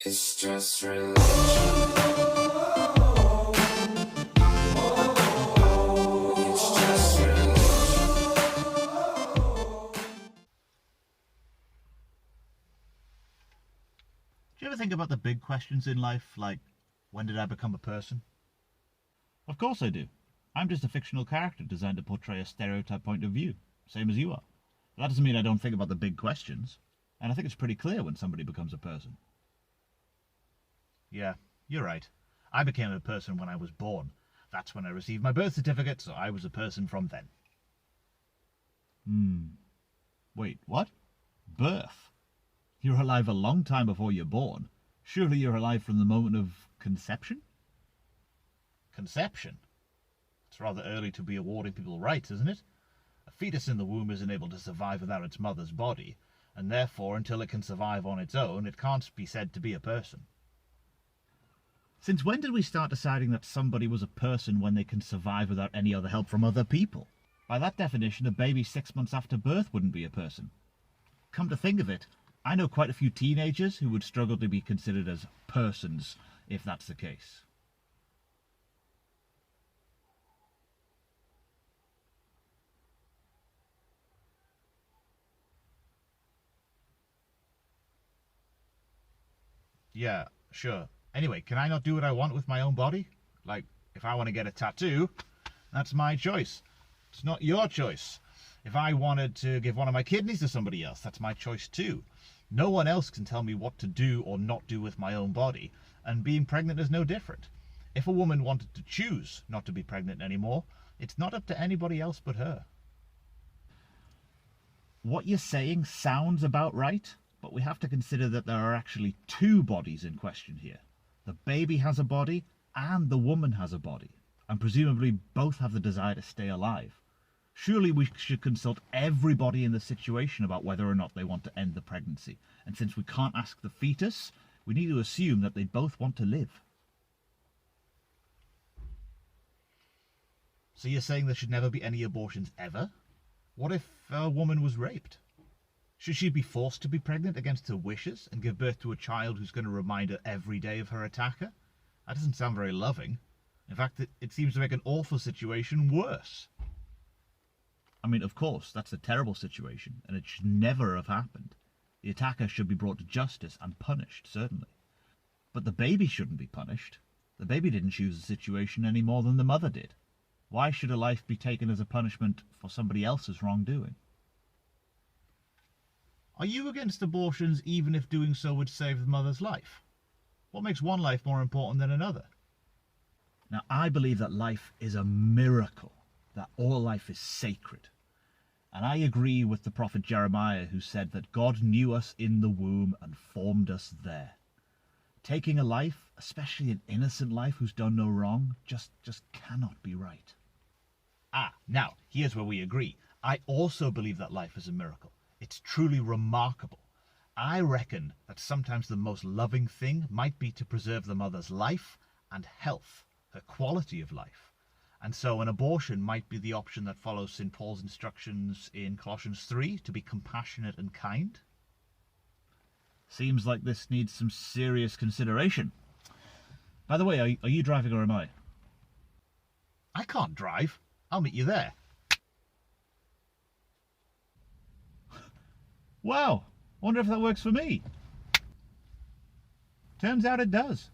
It's just religion. It's just religion. Do you ever think about the big questions in life, like, when did I become a person? Of course I do. I'm just a fictional character designed to portray a stereotype point of view, same as you are. That doesn't mean I don't think about the big questions, and I think it's pretty clear when somebody becomes a person. Yeah, you're right. I became a person when I was born. That's when I received my birth certificate, so I was a person from then. Wait, what? Birth? You're alive a long time before you're born. Surely you're alive from the moment of conception? Conception? It's rather early to be awarding people rights, isn't it? A fetus in the womb isn't able to survive without its mother's body, and therefore, until it can survive on its own, it can't be said to be a person. Since when did we start deciding that somebody was a person when they can survive without any other help from other people? By that definition, a baby 6 months after birth wouldn't be a person. Come to think of it, I know quite a few teenagers who would struggle to be considered as persons if that's the case. Yeah, sure. Anyway, can I not do what I want with my own body? Like, if I want to get a tattoo, that's my choice. It's not your choice. If I wanted to give one of my kidneys to somebody else, that's my choice too. No one else can tell me what to do or not do with my own body, and being pregnant is no different. If a woman wanted to choose not to be pregnant anymore, it's not up to anybody else but her. What you're saying sounds about right, but we have to consider that there are actually two bodies in question here. The baby has a body, and the woman has a body, and presumably both have the desire to stay alive. Surely we should consult everybody in the situation about whether or not they want to end the pregnancy, and since we can't ask the fetus, we need to assume that they both want to live. So you're saying there should never be any abortions ever? What if a woman was raped? Should she be forced to be pregnant against her wishes and give birth to a child who's going to remind her every day of her attacker? That doesn't sound very loving. In fact, it seems to make an awful situation worse. I mean, of course, that's a terrible situation, and it should never have happened. The attacker should be brought to justice and punished, certainly. But the baby shouldn't be punished. The baby didn't choose the situation any more than the mother did. Why should a life be taken as a punishment for somebody else's wrongdoing? Are you against abortions even if doing so would save the mother's life? What makes one life more important than another? Now, I believe that life is a miracle, that all life is sacred. And I agree with the prophet Jeremiah, who said that God knew us in the womb and formed us there. Taking a life, especially an innocent life who's done no wrong, just cannot be right. Now, here's where we agree. I also believe that life is a miracle. It's truly remarkable. I reckon that sometimes the most loving thing might be to preserve the mother's life and health, her quality of life. And so an abortion might be the option that follows St. Paul's instructions in Colossians 3 to be compassionate and kind. Seems like this needs some serious consideration. By the way, are you driving or am I? I can't drive. I'll meet you there. Wow, wonder if that works for me. Turns out it does.